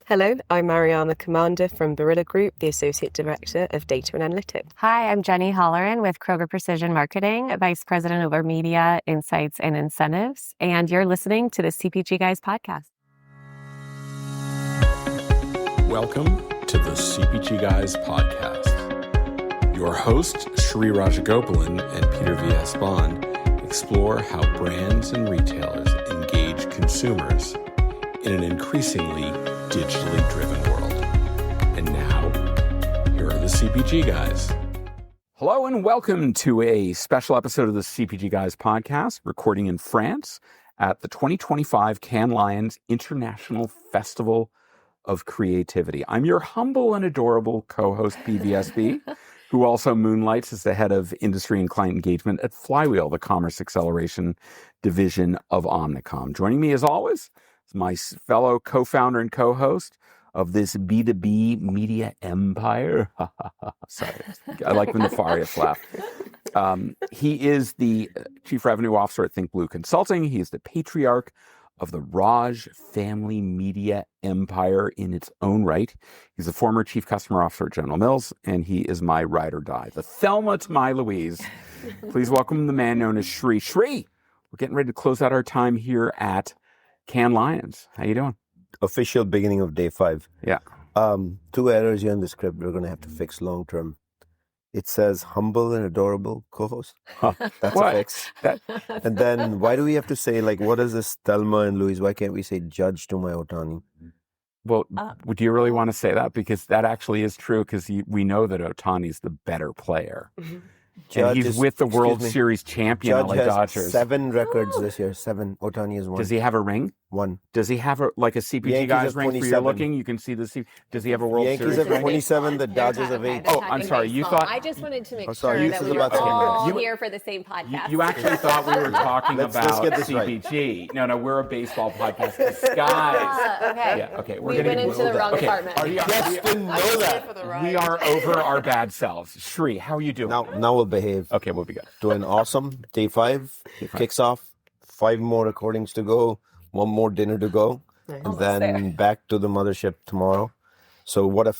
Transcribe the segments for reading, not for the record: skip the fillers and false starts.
Hello, I'm Mariama Kamanda from Barilla Group, the Associate Director of Data and Analytics. Hi, I'm Jenny Holleran with Kroger Precision Marketing, Vice President over Media, Insights, and Incentives. And you're listening to the CPG Guys podcast. Welcome to the CPG Guys podcast. Your hosts, Shri Rajagopalan and Peter V.S. Bond, explore how brands and retailers engage consumers in an increasingly digitally driven world. And now, here are the CPG Guys. Hello and welcome to a special episode of the CPG Guys podcast, recording in France at the 2025 Cannes Lions International Festival of Creativity. I'm your humble and adorable co-host, PVSB, who also moonlights as the head of industry and client engagement at Flywheel, the commerce acceleration division of Omnicom. Joining me as always, my fellow co-founder and co-host of this B2B media empire. Sorry, I like when Nefarious laugh. He is the Chief Revenue Officer at Think Blue Consulting. He is the patriarch of the Raj family media empire in its own right. He's a former Chief Customer Officer at General Mills, and he is my ride or die, the Thelma to my Louise. Please welcome the man known as Shri. Shri, we're getting ready to close out our time here at Cannes Lions. How you doing? Official beginning of day 5. Yeah. 2 errors here in the script we're going to have to fix long term. It says humble and adorable co-host. That's What? a fix. And then why do we have to say, like, what is this Thelma and Louise? Why can't we say judge to my Otani? Well, do you really want to say that? Because that actually is true, because we know that Otani's the better player. Mm-hmm. And he's with the World Series champion Judge LA has Dodgers. 7 records this year. 7. Otani is 1. Does he have a ring? 1. Does he have a CPG Guys ring? For you're looking, you can see the. Does he have a World Yankees Series have ring? 27. The Dodgers have 8. Oh, I'm sorry. You thought I just wanted to make Oh, sorry, sure this that is we were about all soccer. here for the same podcast. You actually thought we were talking Let's about get this CPG. Right. No, we're a baseball podcast disguised. Okay. Yeah, okay. We went into the wrong department. Didn't know that. We are over our bad selves. Shri, how are you doing? Now we'll behave. Okay, we'll be good. Doing awesome. Day 5 kicks off. 5 more recordings to go. 1 more dinner to go. And then back to the mothership tomorrow. So what a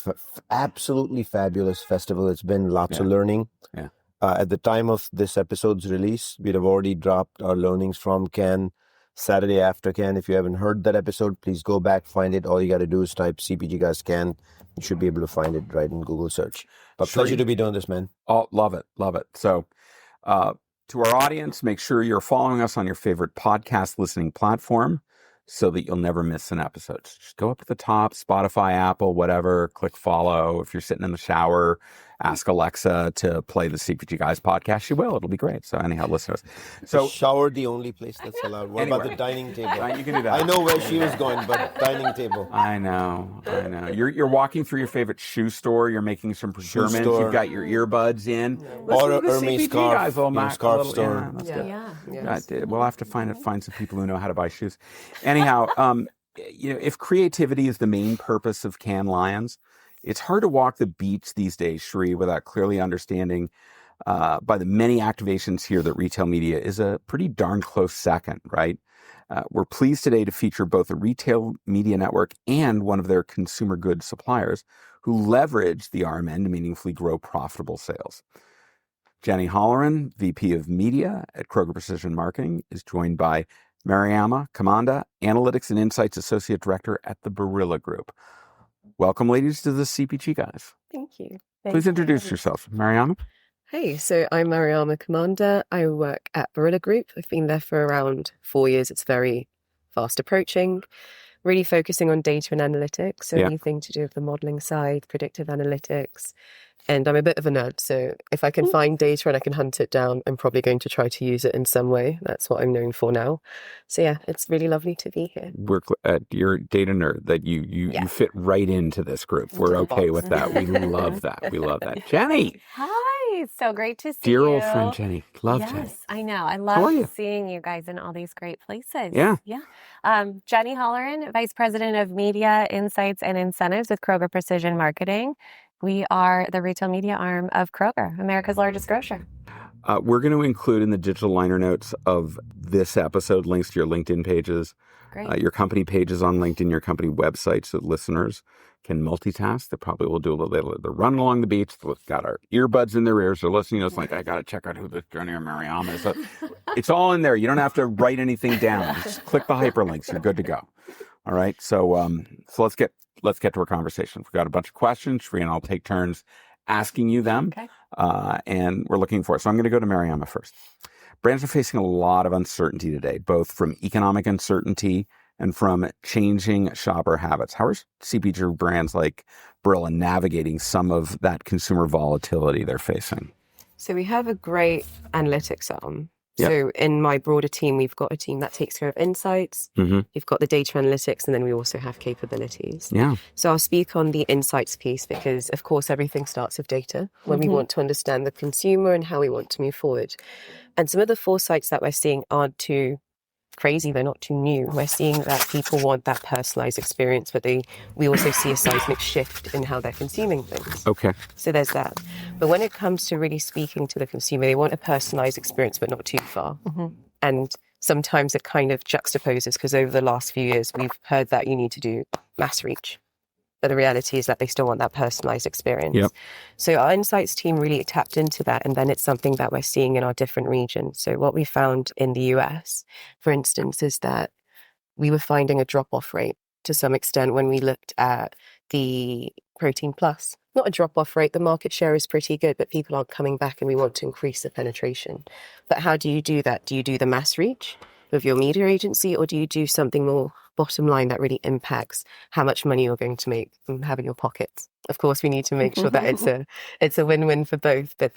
absolutely fabulous festival it's been. Lots of learning. Yeah. At the time of this episode's release, we'd have already dropped our learnings from Cannes, Saturday after Cannes. If you haven't heard that episode, please go back, find it. All you got to do is type CPG Guys Cannes. You should be able to find it right in Google search. But pleasure to be doing this, man. Oh, love it. Love it. So to our audience, make sure you're following us on your favorite podcast listening platform, so that you'll never miss an episode. Just go up to the top, Spotify, Apple, whatever, click follow. If you're sitting in the shower, ask Alexa to play the CPG Guys podcast. She will. It'll be great. So anyhow, listen to us. So shower, the only place that's allowed. What about the dining table? You can do that. I know where she was going, but dining table. I know. You're walking through your favorite shoe store. You're making some procurement. You've got your earbuds in. Or Hermes scarf. Scarf store. We'll have to find some people who know how to buy shoes. Anyhow, if creativity is the main purpose of Cannes Lions, it's hard to walk the beach these days, Shri, without clearly understanding by the many activations here that retail media is a pretty darn close second, right? We're pleased today to feature both a retail media network and one of their consumer goods suppliers who leverage the RMN to meaningfully grow profitable sales. Jenny Holleran, VP of Media at Kroger Precision Marketing, is joined by Mariama Kamanda, Analytics and Insights Associate Director at the Barilla Group. Welcome, ladies, to the CPG Guys. Thank you. Please introduce yourself. Mariama? Hey, so I'm Mariama Kamanda. I work at Barilla Group. I've been there for around 4 years. It's very fast approaching, really focusing on data and analytics. So anything to do with the modeling side, predictive analytics. And I'm a bit of a nerd, so if I can find data and I can hunt it down, I'm probably going to try to use it in some way. That's what I'm known for now. So yeah, it's really lovely to be here. You're a data nerd, that you fit right into this group. We're okay with that. We love that. We love that. Jenny! Hi, so great to see you. Dear old friend Jenny. Jenny. Yes, I know. I love seeing you guys in all these great places. Yeah. Jenny Holleran, Vice President of Media, Insights, and Incentives with Kroger Precision Marketing. We are the retail media arm of Kroger, America's largest grocer. We're going to include in the digital liner notes of this episode links to your LinkedIn pages, Great. Your company page is on LinkedIn, your company website, so listeners can multitask. They probably will do a little, they're running along the beach, they've got our earbuds in their ears, they're listening to us like, I got to check out who this Jenny or Mariama is. So it's all in there. You don't have to write anything down. Just click the hyperlinks. You're good to go. All right. So let's get to our conversation. We've got a bunch of questions. Sri and I'll take turns asking you them. Okay. And we're looking for it. So I'm going to go to Mariama first. Brands are facing a lot of uncertainty today, both from economic uncertainty and from changing shopper habits. How are CPG brands like Barilla navigating some of that consumer volatility they're facing? So we have a great analytics arm. Yep. So in my broader team, we've got a team that takes care of insights. You've got the data analytics, and then we also have capabilities. Yeah. So I'll speak on the insights piece because, of course, everything starts with data when we want to understand the consumer and how we want to move forward. And some of the foresights that we're seeing aren't too crazy. They're not too new. We're seeing that people want that personalized experience, but we also see a seismic shift in how they're consuming things. Okay. So there's that. But when it comes to really speaking to the consumer, they want a personalized experience, but not too far. And sometimes it kind of juxtaposes because over the last few years, we've heard that you need to do mass reach. But the reality is that they still want that personalized experience. Yep. So our insights team really tapped into that. And then it's something that we're seeing in our different regions. So what we found in the US, for instance, is that we were finding a drop-off rate to some extent when we looked at the Protein Plus. Not a drop-off rate. The market share is pretty good, but people aren't coming back and we want to increase the penetration. But how do you do that? Do you do the mass reach with your media agency, or do you do something more bottom line that really impacts how much money you're going to make and have in your pockets? Of course, we need to make sure that it's a win-win for both. But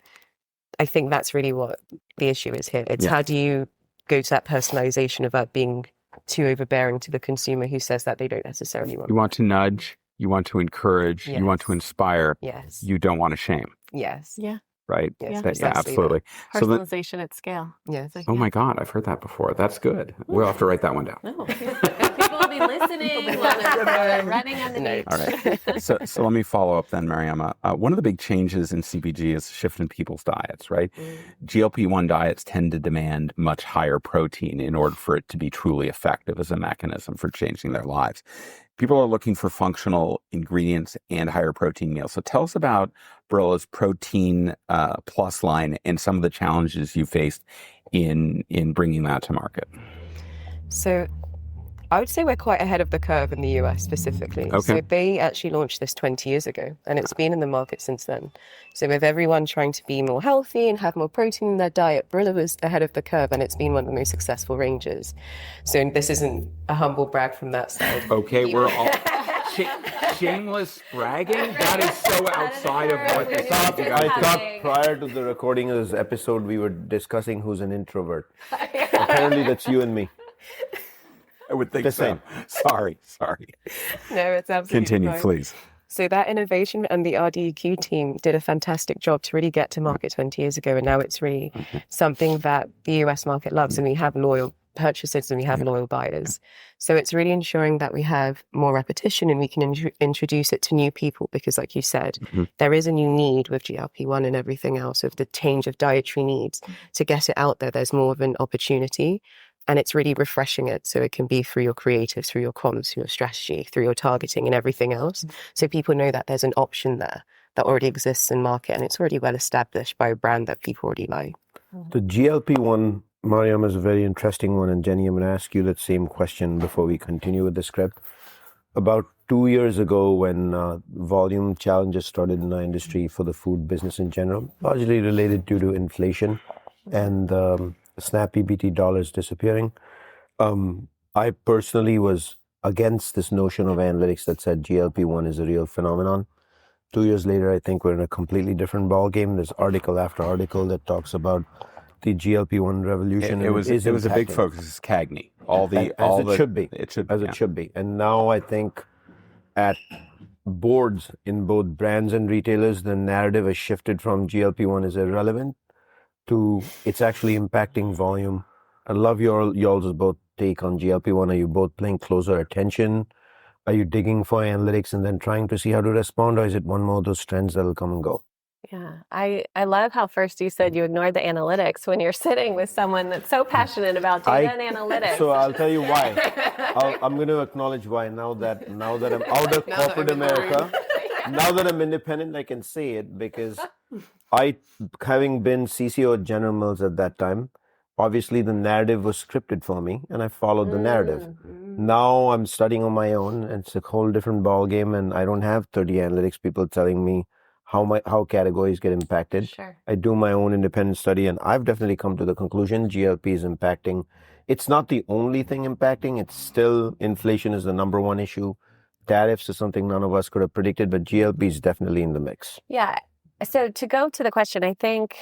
I think that's really what the issue is here. It's how do you go to that personalization without being too overbearing to the consumer who says that they don't necessarily want. You want to nudge, you want to encourage, you want to inspire. Yes. You don't want to shame. Yes. Yeah. Right? Yes, Yeah, absolutely. So Personalization at scale. Yes. oh my God, I've heard that before. That's good. We'll have to write that one down. No. People will be listening while they're running on the beach. All right. So let me follow up then, Mariama. One of the big changes in CPG is a shift in people's diets, right? GLP-1 diets tend to demand much higher protein in order for it to be truly effective as a mechanism for changing their lives. People are looking for functional ingredients and higher protein meals. So tell us about Barilla's Protein Plus line and some of the challenges you faced in bringing that to market. So I would say we're quite ahead of the curve in the US specifically. Okay. So they actually launched this 20 years ago, and it's been in the market since then. So with everyone trying to be more healthy and have more protein in their diet, Barilla was ahead of the curve, and it's been one of the most successful ranges. So this isn't a humble brag from that side. Okay, we're all shameless bragging. That is so outside of what the CPG guys I do. thought prior to the recording of this episode, we were discussing who's an introvert. Apparently, that's you and me. I would think Just so. saying. Sorry. No, it's absolutely Continue, fine. please. So that innovation and the RDEQ team did a fantastic job to really get to market 20 years ago. And now it's really something that the US market loves. And we have loyal purchasers and we have loyal buyers. So it's really ensuring that we have more repetition and we can introduce it to new people. Because like you said, there is a new need with GLP-1 and everything else of the change of dietary needs. To get it out there, there's more of an opportunity. And it's really refreshing it. So it can be through your creative, through your comms, through your strategy, through your targeting and everything else. So people know that there's an option there that already exists in market and it's already well established by a brand that people already like. The GLP-1, Mariam, is a very interesting one. And Jenny, I'm going to ask you that same question before we continue with the script. About 2 years ago, when volume challenges started in our industry for the food business in general, largely related due to inflation and SNAP EBT dollars disappearing. I personally was against this notion of analytics that said GLP-1 is a real phenomenon. 2 years later, I think we're in a completely different ballgame. There's article after article that talks about the GLP-1 revolution. It was a big focus. Cagney. It should be. And now I think at boards in both brands and retailers, the narrative has shifted from GLP-1 is irrelevant to it's actually impacting volume. I love y'all's both take on GLP-1. Are you both paying closer attention? Are you digging for analytics and then trying to see how to respond? Or is it one more of those trends that will come and go? Yeah. I love how first you said you ignored the analytics when you're sitting with someone that's so passionate about data and analytics. So I'll tell you why. I'm going to acknowledge why now that I'm out of corporate America. Now that I'm independent, I can say it because having been CCO at General Mills at that time, obviously the narrative was scripted for me and I followed the narrative. Now I'm studying on my own and it's a whole different ball game and I don't have 30 analytics people telling me how categories get impacted. Sure. I do my own independent study and I've definitely come to the conclusion GLP is impacting. It's not the only thing impacting. It's still inflation is the number one issue. Tariffs is something none of us could have predicted, but GLP is definitely in the mix. Yeah. So to go to the question, I think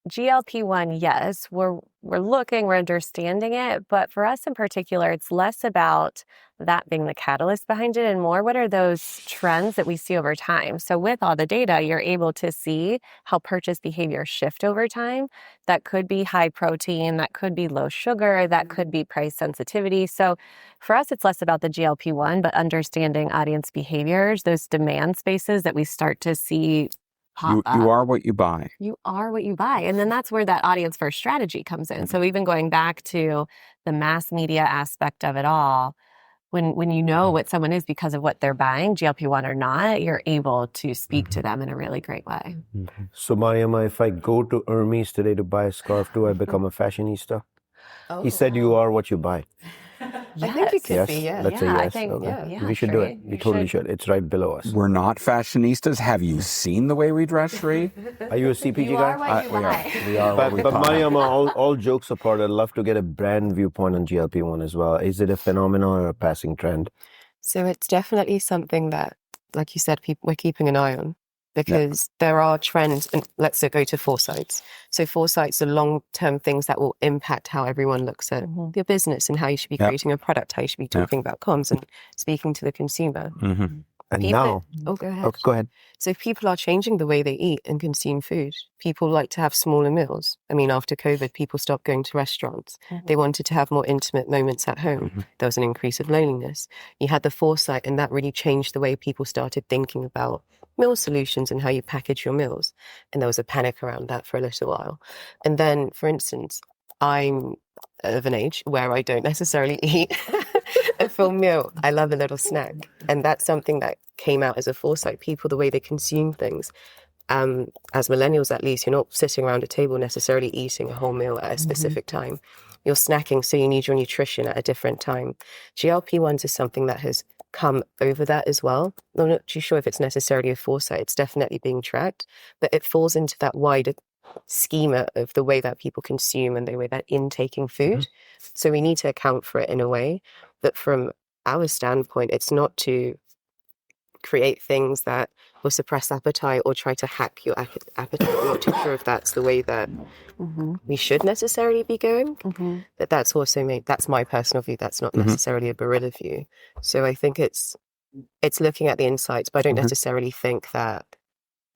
GLP-1, yes, we're looking, we're understanding it, but for us in particular, it's less about that being the catalyst behind it and more what are those trends that we see over time. So with all the data, you're able to see how purchase behavior shift over time. That could be high protein, that could be low sugar, that could be price sensitivity. So for us, it's less about the GLP-1, but understanding audience behaviors, those demand spaces that we start to see You are what you buy. You are what you buy. And then that's where that audience first strategy comes in. So even going back to the mass media aspect of it all, when you know what someone is because of what they're buying, GLP-1 or not, you're able to speak to them in a really great way. So Mariama, if I go to Hermes today to buy a scarf, do I become a fashionista? He said you are what you buy. I think it could be, yeah. Let's say Yeah, I yes. think, Okay. yeah, We should do it. We totally should. It's right below us. We're not fashionistas. Have you seen the way we dress, Sri? Are you a CPG You guy? are what you buy. We are what we But buy. Mariama, all jokes apart, I'd love to get a brand viewpoint on GLP-1 as well. Is it a phenomenon or a passing trend? So it's definitely something that, like you said, we're keeping an eye on because there are trends. And let's go to foresights. So foresights are long-term things that will impact how everyone looks at your business and how you should be creating a product, how you should be talking about comms and speaking to the consumer. And People- now, go ahead. go ahead. So people are changing the way they eat and consume food. People like to have smaller meals. I mean, after COVID, people stopped going to restaurants. They wanted to have more intimate moments at home. There was an increase of loneliness. You had the foresight, and that really changed the way people started thinking about meal solutions and how you package your meals. And there was a panic around that for a little while. And then, for instance, I'm of an age where I don't necessarily eat a full meal. I love a little snack. And that's something that came out as a foresight. People, the way they consume things. As millennials, at least, you're not sitting around a table necessarily eating a whole meal at a specific time. You're snacking, so you need your nutrition at a different time. GLP-1s is something that has come over that as well. I'm not too sure if it's necessarily a foresight. It's definitely being tracked, but it falls into that wider schema of the way that people consume and the way that intaking food. So we need to account for it in a way that from our standpoint, it's not to create things that will suppress appetite or try to hack your appetite. I'm not too sure if that's the way that we should necessarily be going. But that's also that's my personal view. That's not necessarily a Barilla view. So I think it's looking at the insights, but I don't necessarily think that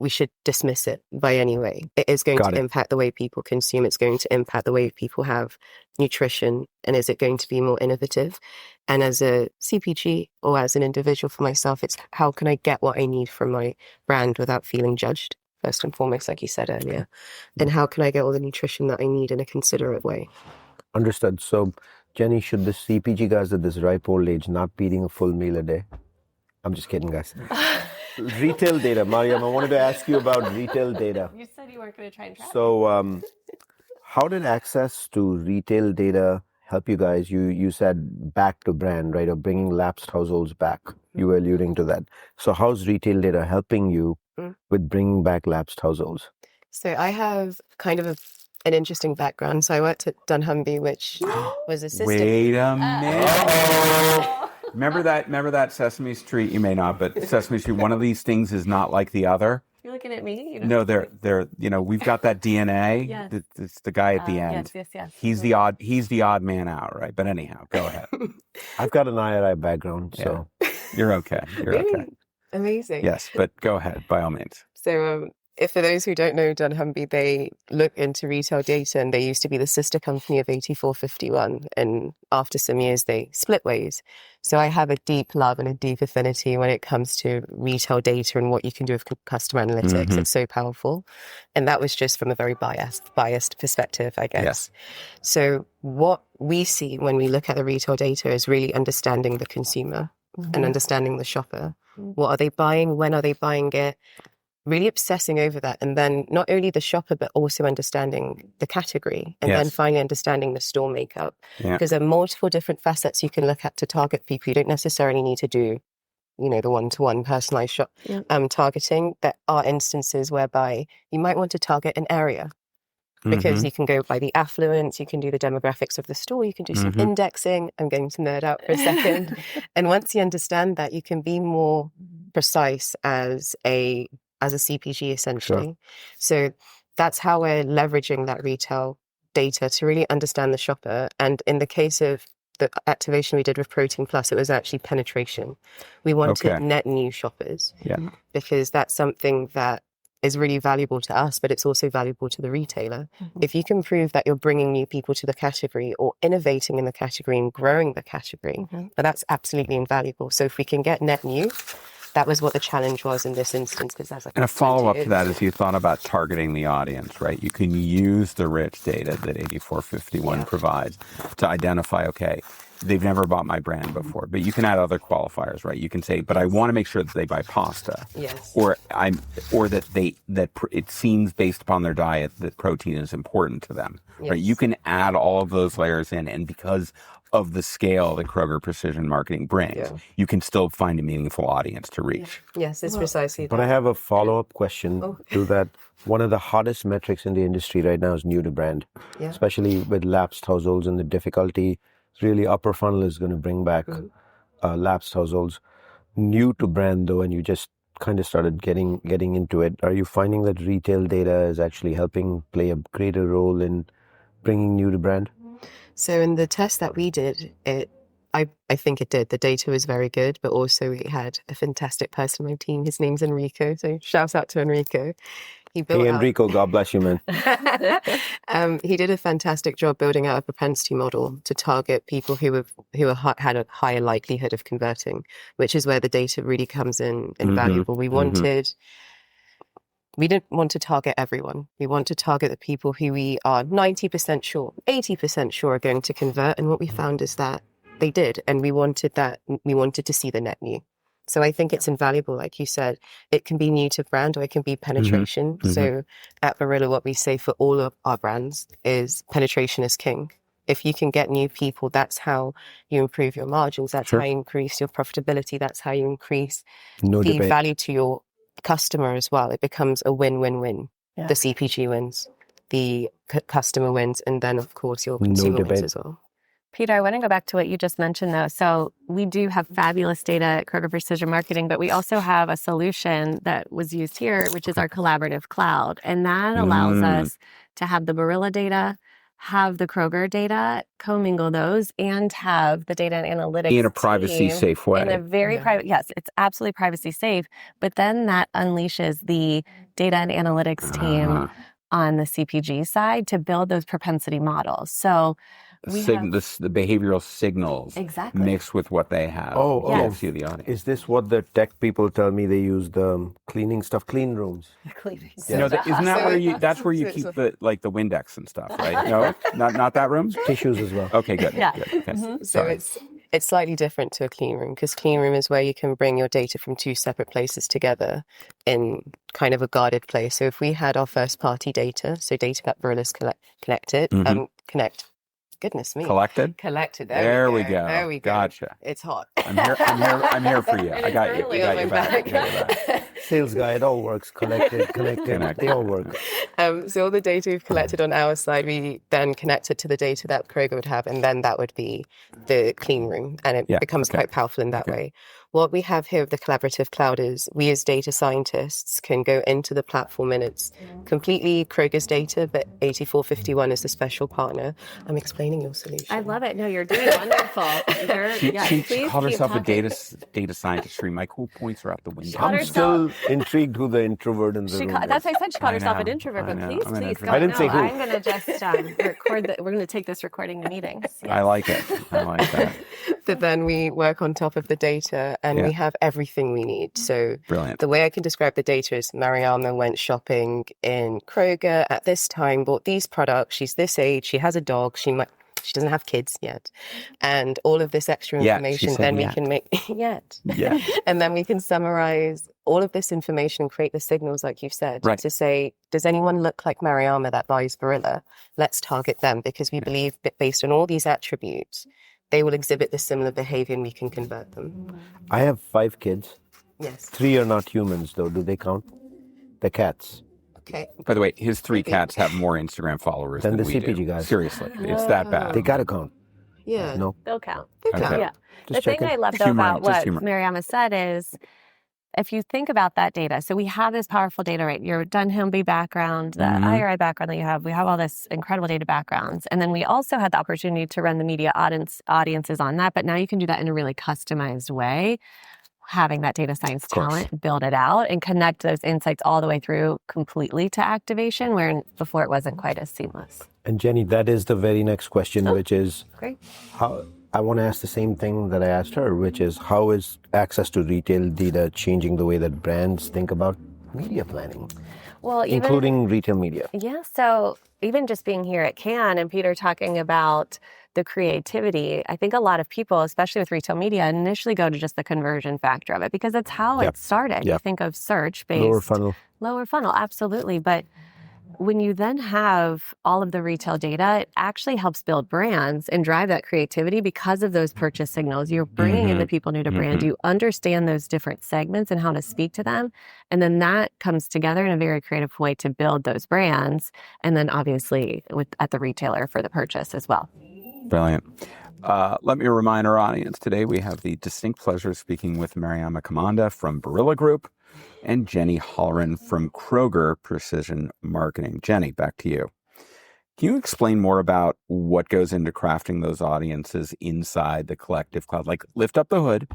we should dismiss it by any way. It is going to impact the way people consume. It's going to impact the way people have nutrition. And is it going to be more innovative? And as a CPG or as an individual for myself, it's how can I get what I need from my brand without feeling judged, first and foremost, like you said earlier. And how can I get all the nutrition that I need in a considerate way? Understood. So, Jenny, should the CPG guys at this ripe old age not be eating a full meal a day? I'm just kidding, guys. Retail data. Mariam, I wanted to ask you about retail data. You said you weren't going to try and track. So, how did access to retail data help you guys? You said back to brand, right? Or bringing lapsed households back. You were alluding to that. So how's retail data helping you with bringing back lapsed households? So I have kind of an interesting background. So I worked at dunnhumby, which was a system. Wait a minute. Remember that Sesame Street? You may not, but Sesame Street. One of these things is not like the other. You're looking at me. You No, they're. We've got that DNA. Yes. It's the guy at the end. Yes. He's the odd man out, right? But anyhow, go ahead. I've got an IRI background, so You're okay. You're okay. Amazing. Yes, but go ahead by all means. So if for those who don't know dunnhumby, they look into retail data, and they used to be the sister company of 84.51, and after some years they split ways. So I have a deep love and a deep affinity when it comes to retail data and what you can do with customer analytics. It's so powerful. And that was just from a very biased perspective, I guess. Yes. So what we see when we look at the retail data is really understanding the consumer and understanding the shopper. What are they buying? When are they buying it? Really obsessing over that. And then not only the shopper, but also understanding the category, and then finally understanding the store makeup. Because there are multiple different facets you can look at to target people. You don't necessarily need to do, the one-to-one personalized shop targeting. There are instances whereby you might want to target an area, because you can go by the affluence, you can do the demographics of the store, you can do some indexing. I'm going to nerd out for a second. And once you understand that, you can be more precise as a CPG, essentially. So that's how we're leveraging that retail data to really understand the shopper. And in the case of the activation we did with Protein Plus, it was actually penetration. We wanted net new shoppers, because that's something that is really valuable to us, but it's also valuable to the retailer. If you can prove that you're bringing new people to the category or innovating in the category and growing the category, but that's absolutely invaluable. So if we can get net new, that was what the challenge was in this instance. Because that's and a follow-up to that is you thought about targeting the audience, right? You can use the rich data that 84.51 provides to identify, okay, they've never bought my brand before, but you can add other qualifiers, right? You can say, but I want to make sure that they buy pasta, or that it seems based upon their diet that protein is important to them, right? You can add all of those layers in, and because of the scale that Kroger Precision Marketing brings, you can still find a meaningful audience to reach. Yes, it's precisely that. But I have a follow-up question to that. One of the hottest metrics in the industry right now is new to brand, especially with lapsed households and the difficulty. Really, upper funnel is going to bring back lapsed households. New to brand, though, and you just kind of started getting into it. Are you finding that retail data is actually helping play a greater role in bringing new to brand? So in the test that we did, I think it did. The data was very good, but also we had a fantastic person on my team. His name's Enrico, so shout out to Enrico. Enrico, God bless you, man. He did a fantastic job building out a propensity model to target people who had a higher likelihood of converting, which is where the data really comes in invaluable. We didn't want to target everyone. We want to target the people who we are 90% sure, 80% sure are going to convert. And what we found is that they did. And we wanted to see the net new. So I think it's invaluable. Like you said, it can be new to brand or it can be penetration. So at Barilla, what we say for all of our brands is penetration is king. If you can get new people, that's how you improve your margins. That's how you increase your profitability. That's how you increase the value to your customer as well. It becomes a win-win-win. The CPG wins, the customer wins, and then of course your consumer wins as well. Peter, I want to go back to what you just mentioned though. So we do have fabulous data at Kroger Precision Marketing, but we also have a solution that was used here, which is our collaborative cloud. And that allows us to have the Barilla data, have the Kroger data, commingle those, and have the data and analytics in a privacy safe way. In a very private, yes, it's absolutely privacy safe. But then that unleashes the data and analytics team on the CPG side to build those propensity models. So the behavioral signals mixed with what they have. Gives you the audience. Is this what the tech people tell me they use the cleaning stuff, clean rooms? Cleaning stuff. No, isn't that where you? That's where you keep the Windex and stuff, right? No, not that room. Tissues as well. Okay, good. Yeah. Good. Okay. So it's slightly different to a clean room, because clean room is where you can bring your data from two separate places together in kind of a guarded place. So if we had our first party data, so data that Barilla's collected. Goodness me. Collected. There we go. There we go. Gotcha. It's hot. I'm here for you. I got you. I got your back. Sales guy, it all works. Connected. They all work. So all the data we've collected on our side, we then connect it to the data that Kroger would have, and then that would be the clean room, and it becomes quite powerful in that way. What we have here with the collaborative cloud is we as data scientists can go into the platform and it's completely Kroger's data, but 84.51 is the special partner. I'm explaining your solution. I love it. No, you're doing wonderful. She called keep herself a talking. data scientist. My cool points are out the window. Called I'm herself- still intrigued who the introvert in the room That's is. why I said she called I herself an know, introvert, I but know. please, I'm an please, introvert. go. I didn't say who. I'm going to just record that. We're going to take this recording to meetings. Yes. I like it. I like that. But then we work on top of the data and we have everything we need. So Brilliant. the way I can describe the data is Mariama went shopping in Kroger at this time, bought these products. She's this age. She has a dog. She doesn't have kids yet. And all of this extra information, then we can make yet. Yeah. And then we can summarize all of this information and create the signals, like you've said, Right. to say, does anyone look like Mariama that buys Barilla? Let's target them because we believe that based on all these attributes, they will exhibit the similar behavior and we can convert them. I have 5 kids. Yes. 3 are not humans, though. Do they count? The cats. Okay. By the way, his 3 cats have more Instagram followers Than than the we CPG do. guys. Seriously, it's that bad. They gotta count. Yeah. No? They'll count. Okay. Yeah. Just The thing checking. I love Just though humor, about just what humor. Mariama said is, if you think about that data, so we have this powerful data, right? Your Dunnhumby background, the IRI background that you have, we have all this incredible data backgrounds. And then we also had the opportunity to run the media audiences on that, but now you can do that in a really customized way, having that data science talent, build it out and connect those insights all the way through completely to activation, where before it wasn't quite as seamless. And Jenny, that is the very next question, which is Great. how I want to ask the same thing that I asked her, which is how is access to retail data changing the way that brands think about media planning, Well, including retail media? Yeah, so even just being here at Cannes and Peter talking about the creativity, I think a lot of people, especially with retail media, initially go to just the conversion factor of it because it's how it started. You think of search-based. Lower funnel, absolutely. But when you then have all of the retail data, it actually helps build brands and drive that creativity because of those purchase signals. You're bringing in the people new to brand. You understand those different segments and how to speak to them. And then that comes together in a very creative way to build those brands. And then obviously at the retailer for the purchase as well. Brilliant. Let me remind our audience today we have the distinct pleasure of speaking with Mariama Kamanda from Barilla Group and Jenny Holleran from Kroger Precision Marketing. Jenny, back to you. Can you explain more about what goes into crafting those audiences inside the collective cloud? Like, lift up the hood.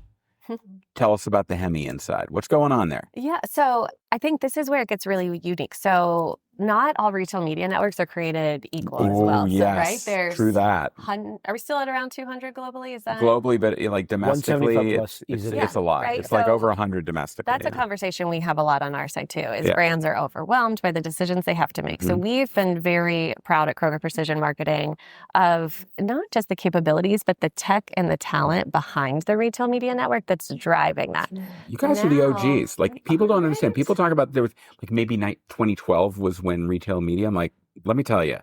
Tell us about the Hemi inside. What's going on there? Yeah, so I think this is where it gets really unique. So not all retail media networks are created equal as well. Yes, so, right? There's true that. Are we still at around 200 globally? Is that Globally, but like domestically, 175 plus easily. it's a lot. Right? It's like So over 100 domestically. that's a conversation we have a lot on our side too, is brands are overwhelmed by the decisions they have to make. So we've been very proud at Kroger Precision Marketing of not just the capabilities, but the tech and the talent behind the retail media network that's driving that. You guys are the OGs. Like, people don't understand. People talk about there was like maybe 2012 was when retail media. I'm like, let me tell you,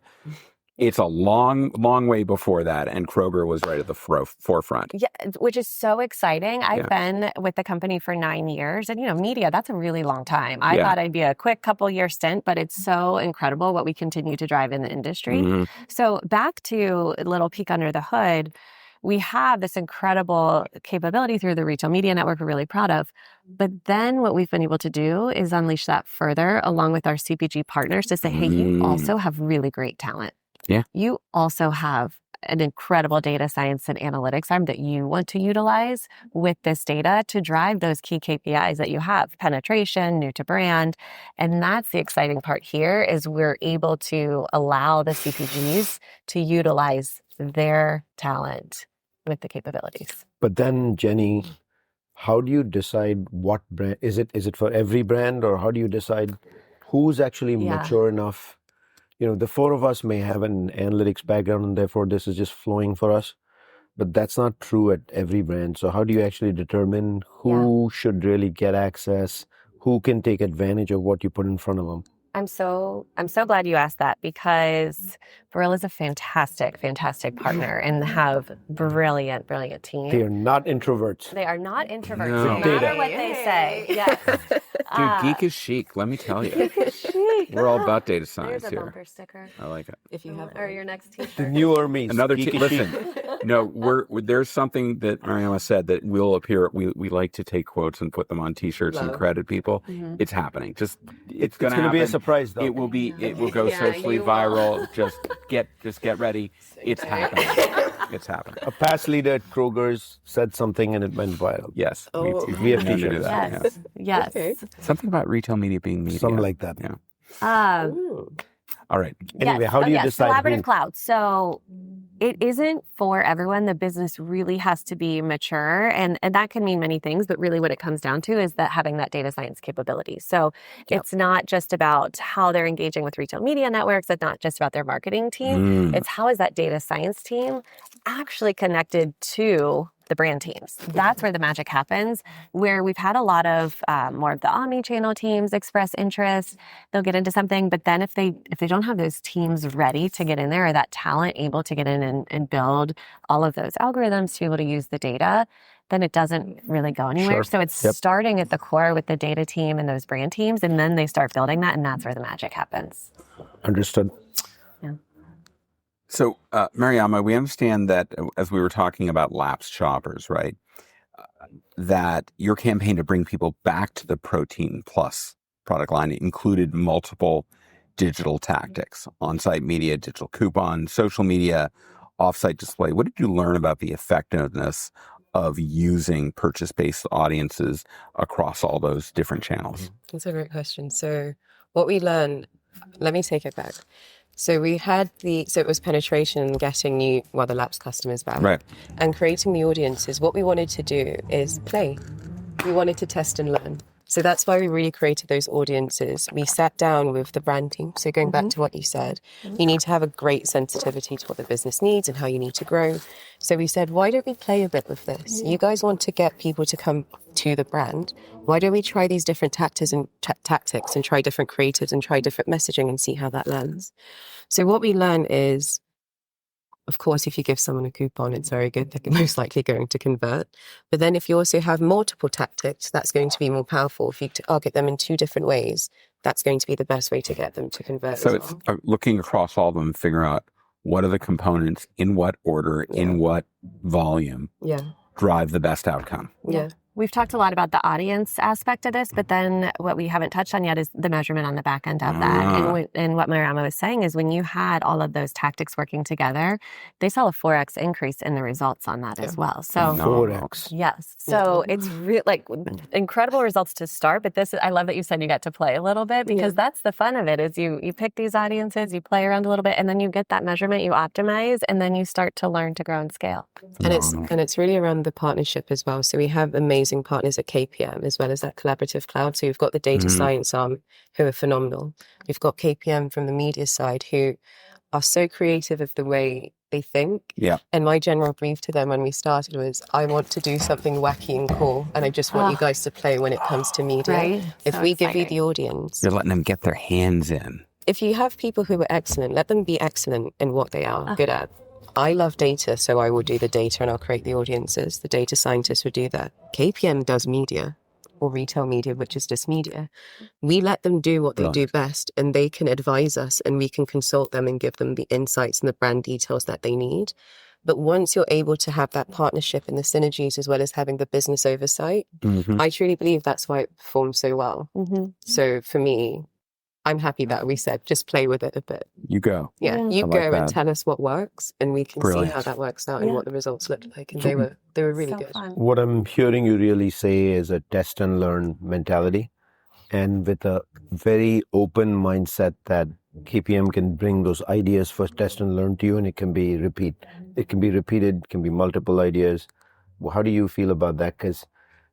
it's a long, long way before that, and Kroger was right at the forefront. Yeah, which is so exciting. I've been with the company for 9 years, and media, that's a really long time. I thought I'd be a quick couple-year stint, but it's so incredible what we continue to drive in the industry. So back to a little peek under the hood, we have this incredible capability through the retail media network we're really proud of. But then what we've been able to do is unleash that further along with our CPG partners to say, hey, you also have really great talent. Yeah. You also have an incredible data science and analytics arm that you want to utilize with this data to drive those key KPIs that you have, penetration, new to brand. And that's the exciting part here is we're able to allow the CPGs to utilize their talent with the capabilities. But then, Jenny, how do you decide what brand? Is it for every brand, or how do you decide who's actually mature enough? The 4 of us may have an analytics background and therefore this is just flowing for us, but that's not true at every brand. So how do you actually determine who should really get access, who can take advantage of what you put in front of them? I'm so glad you asked that because Barilla is a fantastic partner and have brilliant teams. They are not introverts. They are not introverts, No. no matter what they say. Yes. Dude, geek is chic, let me tell you. Geek is chic. We're all about data science There's a here. bumper sticker. I like it. If you have Or your next The t-shirt. new Hermes. Another Geek is listen. chic. No, there's something that Mariama said that will appear. We like to take quotes and put them on T-shirts and Love. credit people. Mm-hmm. It's happening. It's It's going going to be a surprise, though. It will be. It will go Yeah, socially you will. viral. Just get ready. It's happening. It's happening. A past leader at Kroger's said something and it went viral. Yes. Oh. We have need to do t-shirts. that. Yes. Yes. Okay. Something about retail media being media. Something like that. Yeah. Ooh. All right. Anyway, how do you decide collaborative who- cloud? So it isn't for everyone. The business really has to be mature, and that can mean many things. But really, what it comes down to is that having that data science capability. So it's not just about how they're engaging with retail media networks. It's not just about their marketing team. It's how is that data science team actually connected to the brand teams. That's where the magic happens, where we've had a lot of more of the omni-channel teams express interest. They'll get into something, but then if they don't have those teams ready to get in there or that talent able to get in and build all of those algorithms to be able to use the data, then it doesn't really go anywhere. Sure. So it's Yep. starting at the core with the data team and those brand teams, and then they start building that, and that's where the magic happens. Understood. So, Mariama, we understand that as we were talking about lapsed shoppers, right? That your campaign to bring people back to the Protein Plus product line included multiple digital tactics: on-site media, digital coupon, social media, off-site display. What did you learn about the effectiveness of using purchase-based audiences across all those different channels? That's a great question. So what we learned, let me take it back. So we had so it was penetration and getting the lapsed customers back. Right. And creating the audiences. What we wanted to do is play. We wanted to test and learn. So that's why we really created those audiences. We sat down with the brand team. So going back to what you said, you need to have a great sensitivity to what the business needs and how you need to grow. So we said, why don't we play a bit with this? You guys want to get people to come to the brand. Why don't we try these different tactics and try different creatives and try different messaging and see how that lands? So what we learn is, of course, if you give someone a coupon, it's very good. They're most likely going to convert. But then if you also have multiple tactics, that's going to be more powerful. If you target them in two different ways, that's going to be the best way to get them to convert. So as it's well. looking across all of them, figuring out what are the components, in what order, in what volume, Yeah. drive the best outcome. Yeah. We've talked a lot about the audience aspect of this, but then what we haven't touched on yet is the measurement on the back end of that. And what Mariama was saying is when you had all of those tactics working together, they saw a 4x increase in the results on that as well. So 4x. yes. So it's like incredible results to start. But I love that you said you got to play a little bit because that's the fun of it is you pick these audiences, you play around a little bit, and then you get that measurement, you optimize, and then you start to learn to grow and scale. And it's really around the partnership as well. So we have amazing partners at KPM as well as that collaborative cloud. So you've got the data science arm who are phenomenal. You've got KPM from the media side who are so creative of the way they think. Yeah. And my general brief to them when we started was, I want to do something wacky and cool, and I just want you guys to play when it comes to media. Right? If So we give you exciting. the audience, You're letting them get their hands in. if you have people who are excellent, let them be excellent in what they are good at. I love data, so I will do the data and I'll create the audiences. The data scientists would do that. KPM does media or retail media, which is just media. We let them do what they do best and they can advise us and we can consult them and give them the insights and the brand details that they need. But once you're able to have that partnership and the synergies as well as having the business oversight, I truly believe that's why it performs so well. So for me, I'm happy that we said, just play with it a bit. You go. Yeah, I you like go and that. tell us what works and we can see Brilliant. how that works out and what the results look like. And they were really So good. fun. What I'm hearing you really say is a test and learn mentality, and with a very open mindset that KPM can bring those ideas for test and learn to you, and it can be repeated, it can be multiple ideas. Well, how do you feel about that? Because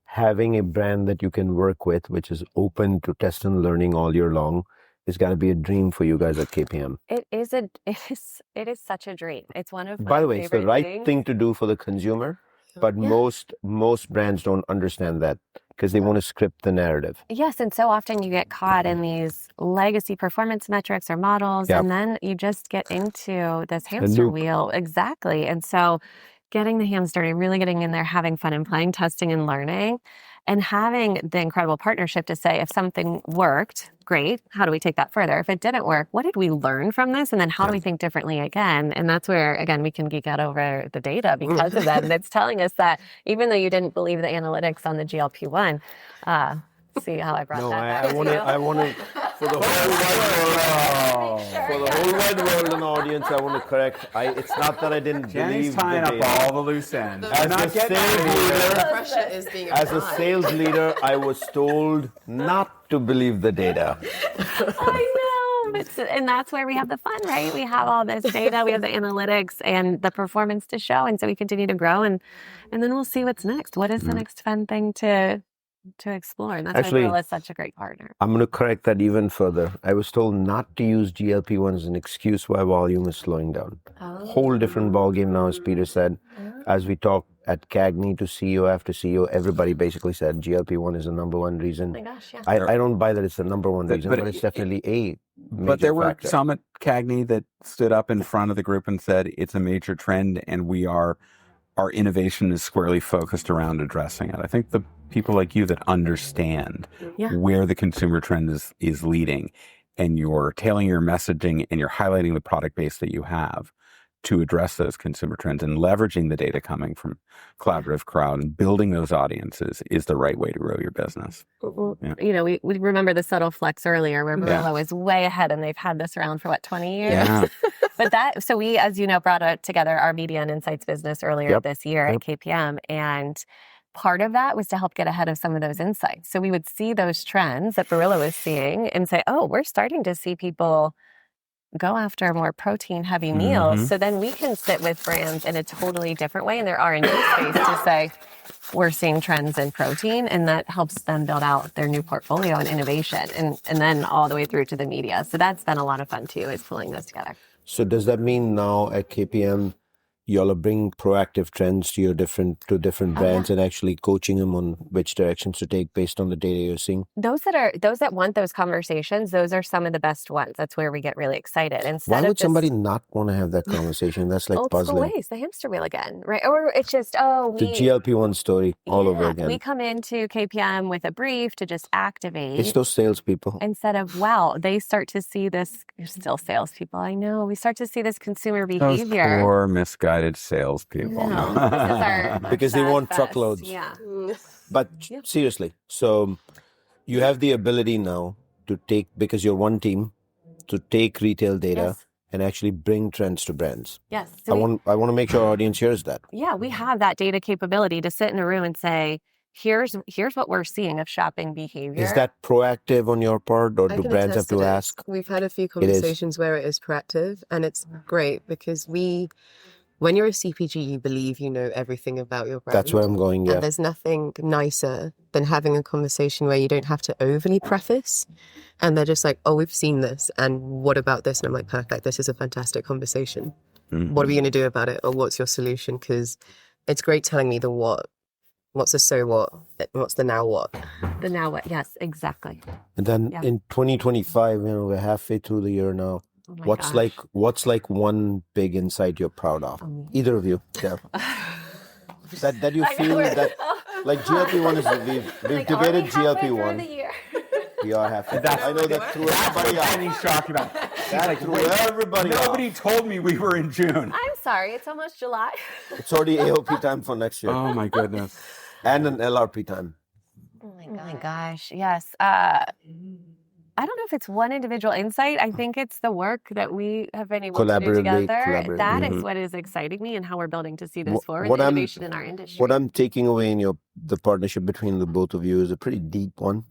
having a brand that you can work with, which is open to test and learning all year long, is got to be a dream for you guys at KPM. It is such a dream. It's one of my By the way, it's the favorite right things. thing to do for the consumer, but most brands don't understand that because they want to script the narrative. Yes, and so often you get caught in these legacy performance metrics or models, Yep. and then you just get into this hamster loop. wheel. Exactly. And so getting the hands dirty, really getting in there, having fun and playing, testing and learning, and having the incredible partnership to say, if something worked, great, how do we take that further? If it didn't work, what did we learn from this? And then how do we think differently again? And that's where, again, we can geek out over the data because of that. And it's telling us that even though you didn't believe the analytics on the GLP-1, see how I brought that back I want to, for the whole wide world and audience, I want to correct. It's not that I didn't Jenny's believe tying the up data. all the loose ends. Pressure is being As a applied. sales leader, I was told not to believe the data. I know. And that's where we have the fun, right? We have all this data, we have the analytics and the performance to show. And so we continue to grow and then we'll see what's next. What is the next fun thing to explore? And that's Actually, why Barilla is such a great partner. I'm going to correct that even further. I was told not to use GLP-1 as an excuse why volume is slowing down. Whole different ballgame now, as Peter said. As we talked at CAGNY to CEO after CEO, everybody basically said GLP-1 is the number one reason. Oh my gosh, yeah. I don't buy that it's the number one reason, but it's definitely a major But there were factor. some at CAGNY that stood up in front of the group and said it's a major trend and our innovation is squarely focused around addressing it. I think the people like you that understand where the consumer trend is leading, and you're tailoring your messaging and you're highlighting the product base that you have to address those consumer trends and leveraging the data coming from collaborative crowd and building those audiences is the right way to grow your business. Yeah. You know, we remember the subtle flex earlier where Barilla was way ahead and they've had this around for 20 years. Yeah. But so we, as you know, brought together our media and insights business earlier this year at KPM. And part of that was to help get ahead of some of those insights. So we would see those trends that Barilla was seeing and say, oh, we're starting to see people go after more protein heavy meals. So then we can sit with brands in a totally different way in their R&D space to say, we're seeing trends in protein, and that helps them build out their new portfolio and innovation, and then all the way through to the media. So that's been a lot of fun too, is pulling those together. So does that mean now at KPM, y'all are bringing proactive trends to different brands and actually coaching them on which directions to take based on the data you're seeing? Those that want those conversations, those are some of the best ones. That's where we get really excited. Why would somebody not want to have that conversation? That's like old puzzling. school ways, the hamster wheel again, right? Or it's just The GLP-1 story all over again. We come into KPM with a brief to just activate. It's those salespeople. Instead of, wow, they start to see this, you're still salespeople, I know. We start to see this consumer behavior. Those poor misguided salespeople. No, this is our Because they sad want fest. truckloads. Yeah. But seriously, so you have the ability now to take, because you're one team, to take retail data and actually bring trends to brands. Yes. I want to make sure our audience hears that. Yeah, we have that data capability to sit in a room and say, here's what we're seeing of shopping behavior. Is that proactive on your part, or do brands have to ask? We've had a few conversations where it is proactive, and it's great because when you're a CPG, you believe you know everything about your brand. That's where I'm going, yeah. And there's nothing nicer than having a conversation where you don't have to overly preface. And they're just like, oh, we've seen this. And what about this? And I'm like, perfect. This is a fantastic conversation. What are we going to do about it? Or what's your solution? Because it's great telling me the what. What's the so what? What's the now what? The now what? Yes, exactly. And then in 2025, we're halfway through the year now. Oh my What's like one big insight you're proud of? Either of you. Yeah. that you feel that like GLP-1 is we've debated GLP-1. We are halfway. I know that threw everybody off. Jenny's talking about. That threw everybody off. Nobody told me we were in June. I'm sorry, it's almost July. It's already AOP time for next year. Oh my goodness. And an LRP time. Oh my gosh, yes. I don't know if it's one individual insight. I think it's the work that we have been able to do together. That is what is exciting me and how we're building to see this forward, the innovation in our industry. What I'm taking away in the partnership between the both of you is a pretty deep one,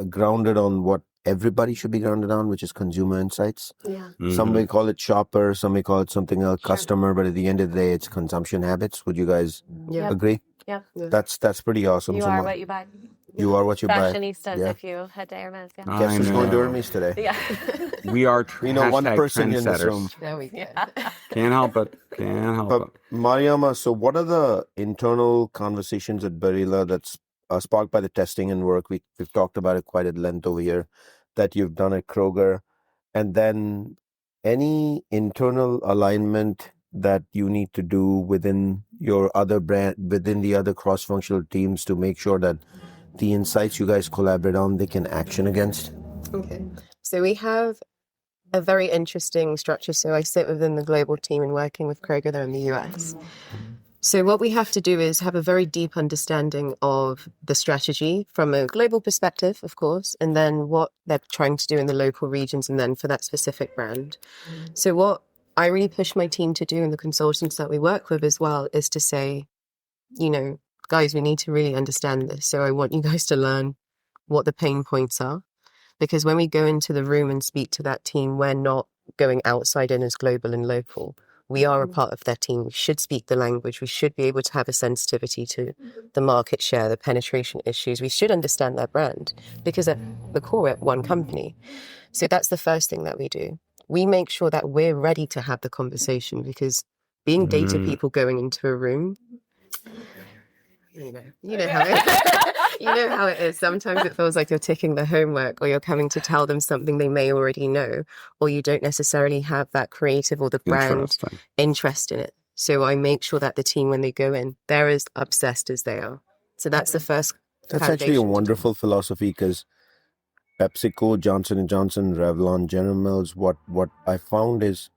grounded on what everybody should be grounded on, which is consumer insights. Yeah. Some may call it shopper, some may call it something else, customer, but at the end of the day, it's consumption habits. Would you guys agree? Yeah. That's pretty awesome. You are what you buy. You are what you buy. Fashionistas, if you head to Hermes. Yeah. Guess who's going to Hermes today? Yeah. We are one person in this room. There we go. Can't help it. Can't help it. Mariama, so what are the internal conversations at Barilla that's sparked by the testing and work. We've talked about it quite at length over here that you've done at Kroger. And then any internal alignment that you need to do within your other brand, within the other cross-functional teams to make sure that the insights you guys collaborate on, they can action against? Okay. So we have a very interesting structure. So I sit within the global team and working with Kroger there in the US. So what we have to do is have a very deep understanding of the strategy from a global perspective, of course, and then what they're trying to do in the local regions and then for that specific brand. So what I really push my team to do and the consultants that we work with as well is to say, guys, we need to really understand this. So I want you guys to learn what the pain points are. Because when we go into the room and speak to that team, we're not going outside in as global and local. We are a part of their team. We should speak the language. We should be able to have a sensitivity to the market share, the penetration issues. We should understand their brand because at the core, we're one company. So that's the first thing that we do. We make sure that we're ready to have the conversation because being data people going into a room, you know how it is. Sometimes it feels like you're ticking the homework or you're coming to tell them something they may already know, or you don't necessarily have that creative or the brand interest in it. So I make sure that the team, when they go in, they're as obsessed as they are. So that's the first That's actually a wonderful philosophy because PepsiCo, Johnson & Johnson, Revlon, General Mills, what I found is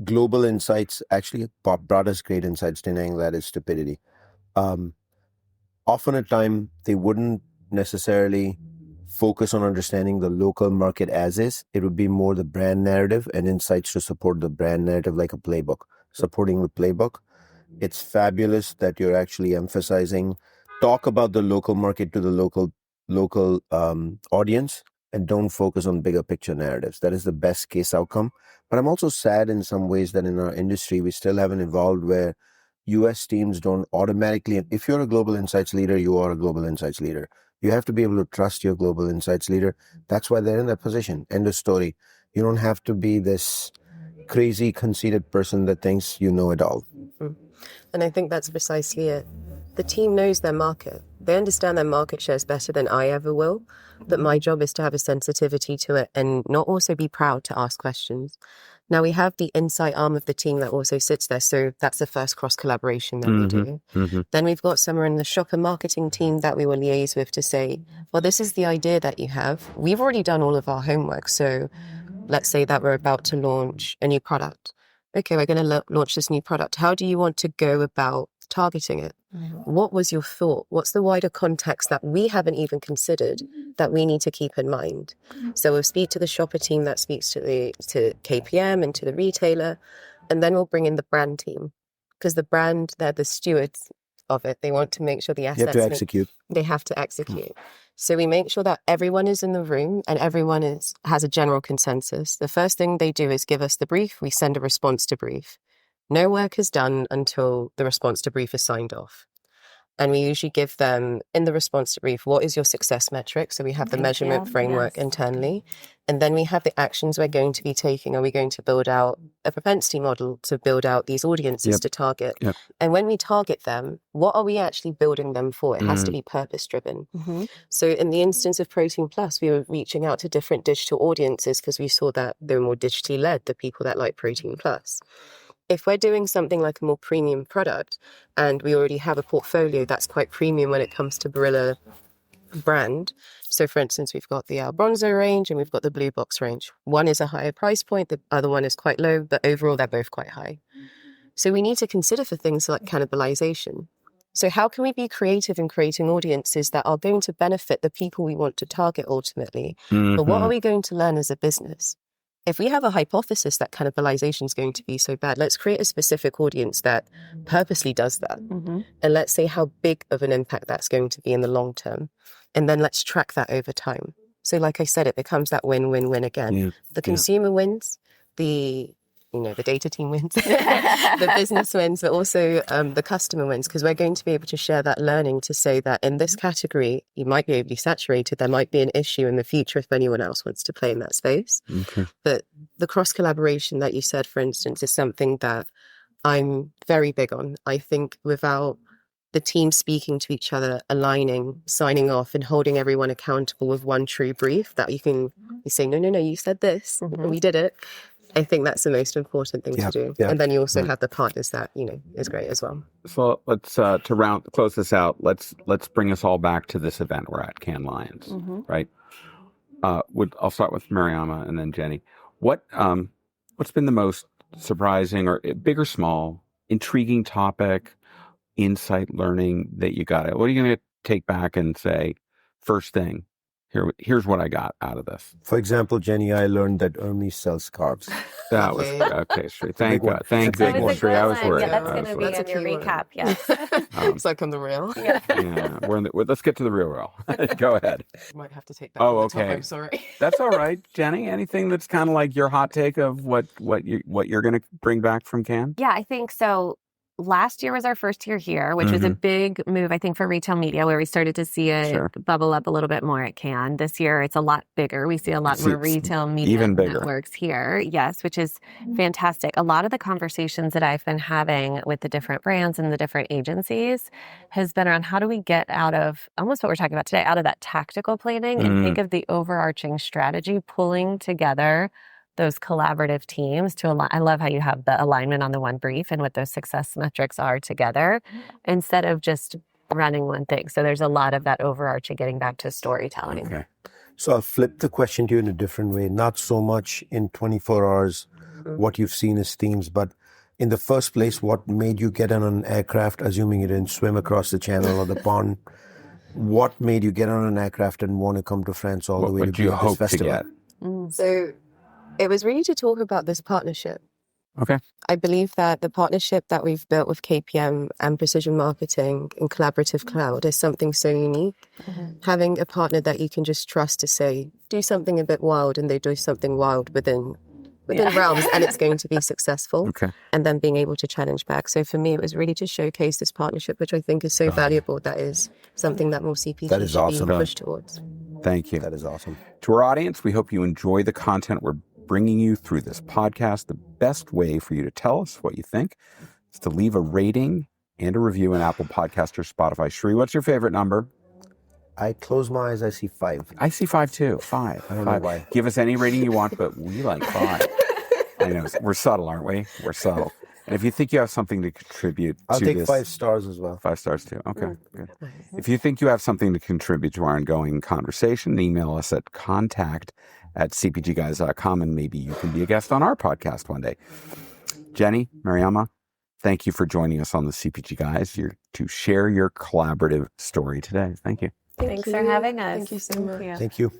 global insights actually brought us great insights. Denying that is stupidity. Often at time, they wouldn't necessarily focus on understanding the local market as is. It would be more the brand narrative and insights to support the brand narrative like a playbook, supporting the playbook. It's fabulous that you're actually emphasizing, talk about the local market to the local audience and don't focus on bigger picture narratives. That is the best case outcome. But I'm also sad in some ways that in our industry, we still haven't evolved where US teams don't automatically, if you're a global insights leader, you are a global insights leader. You have to be able to trust your global insights leader. That's why they're in that position. End of story. You don't have to be this crazy, conceited person that thinks you know it all. And I think that's precisely it. The team knows their market. They understand their market shares better than I ever will. But my job is to have a sensitivity to it and not also be proud to ask questions. Now, we have the insight arm of the team that also sits there. So that's the first cross collaboration that we do. Then we've got someone in the shopper marketing team that we will liaise with to say, well, this is the idea that you have. We've already done all of our homework. So let's say that we're about to launch a new product. Okay, we're going to launch this new product. How do you want to go about targeting it? What was your thought? What's the wider context that we haven't even considered that we need to keep in mind? So we'll speak to the shopper team that speaks to KPM and to the retailer, and then we'll bring in the brand team because the brand, they're the stewards of it. They want to make sure the assets... You have to execute. They have to execute. So we make sure that everyone is in the room and everyone has a general consensus. The first thing they do is give us the brief. We send a response to brief. No work is done until the response to brief is signed off. And we usually give them, in the response to brief, what is your success metric? So we have the measurement framework internally. And then we have the actions we're going to be taking. Are we going to build out a propensity model to build out these audiences to target? And when we target them, what are we actually building them for? It has to be purpose-driven. So in the instance of Protein Plus, we were reaching out to different digital audiences because we saw that they were more digitally led, the people that like Protein Plus. If we're doing something like a more premium product and we already have a portfolio that's quite premium when it comes to Barilla brand. So for instance, we've got the bronzer range and we've got the blue box range. One is a higher price point, the other one is quite low, but overall they're both quite high. So we need to consider for things like cannibalization. So how can we be creative in creating audiences that are going to benefit the people we want to target ultimately? But what are we going to learn as a business? If we have a hypothesis that cannibalization is going to be so bad, let's create a specific audience that purposely does that. And let's say how big of an impact that's going to be in the long term. And then let's track that over time. So like I said, it becomes that win-win-win again. The consumer wins, the data team wins, the business wins, but also the customer wins, because we're going to be able to share that learning to say that in this category, you might be overly saturated. There might be an issue in the future if anyone else wants to play in that space. But the cross-collaboration that you said, for instance, is something that I'm very big on. I think without the team speaking to each other, aligning, signing off, and holding everyone accountable with one true brief that you say, no, you said this, and we did it. I think that's the most important thing to do. And then you also have the partners that, is great as well. So let's close this out. Let's bring us all back to this event we're at, Cannes Lions, right? I'll start with Mariama and then Jenny. What's been the most surprising or big or small, intriguing topic, insight, learning that you got? What are you going to take back and say, first thing, here's what I got out of this? For example, Jenny, I learned that Hermes sells scarves. That was okay, Sri. Thank God. Thank goodness, Sri. I was worried. Yeah, that's going to be in your recap. Yes. It's like on the rail. Yeah. Let's get to the real. Go ahead. Might have to take that. Okay. I'm sorry. That's all right, Jenny. Anything that's kind of like your hot take of what you're going to bring back from Cannes? Yeah, I think so. Last year was our first year here, which was a big move, I think, for retail media, where we started to see it bubble up a little bit more at Cannes. This year, it's a lot bigger. We see a lot more retail media networks here, yes, which is fantastic. A lot of the conversations that I've been having with the different brands and the different agencies has been around how do we get out of almost what we're talking about today, out of that tactical planning and think of the overarching strategy, pulling together those collaborative teams to align. I love how you have the alignment on the one brief and what those success metrics are together instead of just running one thing. So there's a lot of that overarching getting back to storytelling. Okay. So I'll flip the question to you in a different way. Not so much in 24 hours what you've seen as themes, but in the first place, what made you get on an aircraft, assuming you didn't swim across the channel or the pond? What made you get on an aircraft and want to come to France all the way to be at this festival? So it was really to talk about this partnership. Okay. I believe that the partnership that we've built with KPM and Precision Marketing and Collaborative Cloud is something so unique. Having a partner that you can just trust to say, do something a bit wild, and they do something wild within realms, and it's going to be successful. And then being able to challenge back. So for me, it was really to showcase this partnership, which I think is so valuable. That is something that more CPG should be pushed towards. Thank you. That is awesome. To our audience, we hope you enjoy the content we're bringing you through this podcast. The best way for you to tell us what you think is to leave a rating and a review in Apple Podcast or Spotify. Shri, what's your favorite number? I close my eyes, I see 5. I see 5 too. 5. I don't know why. Give us any rating you want, but we like 5. I know. We're subtle, aren't we? We're subtle. And if you think you have something to contribute I'll to take this, 5 stars as well. 5 stars too. Okay, good. If you think you have something to contribute to our ongoing conversation, email us at contact@cpgguys.com and maybe you can be a guest on our podcast one day. Jenny, Mariama, thank you for joining us on the CPG Guys to share your collaborative story today. Thank you. Thanks for having us. Thank you so much. Thank you.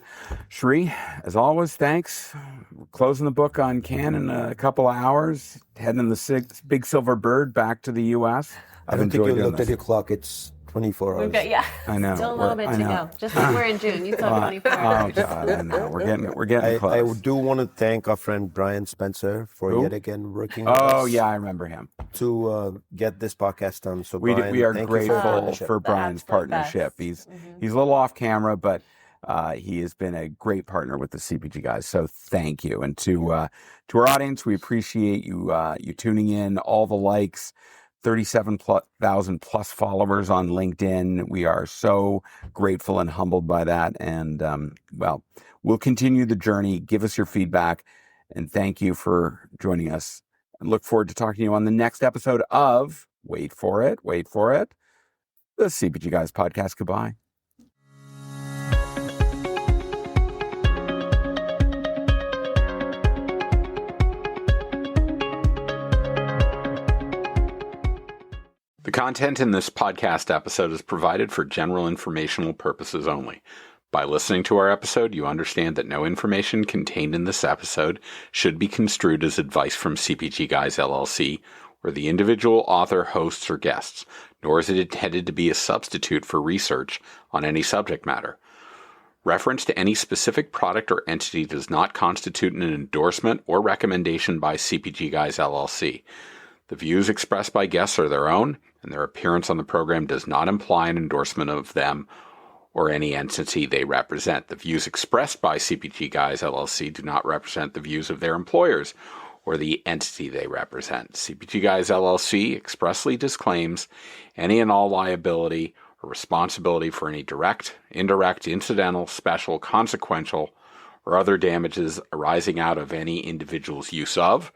Shri, as always, thanks. We're closing the book on Cannes in a couple of hours, heading the big silver bird back to the U.S. I don't think you looked at your clock. It's 24 hours. I know. Still a little bit to go. Just like we're in June. You saw 24 hours. Oh, God, I know. We're getting close. I do want to thank our friend Brian Spencer for yet again working with us. Oh, yeah, I remember him. To get this podcast done. So we are grateful for Brian's partnership. He's a little off camera, but he has been a great partner with the CPG Guys. So thank you. And to our audience, we appreciate you tuning in, all the likes. 37,000 plus followers on LinkedIn. We are so grateful and humbled by that. And, we'll continue the journey. Give us your feedback. And thank you for joining us. I look forward to talking to you on the next episode of, wait for it, the CPG Guys podcast. Goodbye. The content in this podcast episode is provided for general informational purposes only. By listening to our episode, you understand that no information contained in this episode should be construed as advice from CPG Guys LLC or the individual author, hosts, or guests, nor is it intended to be a substitute for research on any subject matter. Reference to any specific product or entity does not constitute an endorsement or recommendation by CPG Guys LLC. The views expressed by guests are their own, and their appearance on the program does not imply an endorsement of them or any entity they represent. The views expressed by CPG Guys LLC do not represent the views of their employers or the entity they represent. CPG Guys LLC expressly disclaims any and all liability or responsibility for any direct, indirect, incidental, special, consequential, or other damages arising out of any individual's use of,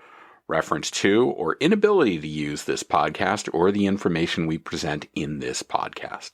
reference to, or inability to use this podcast or the information we present in this podcast.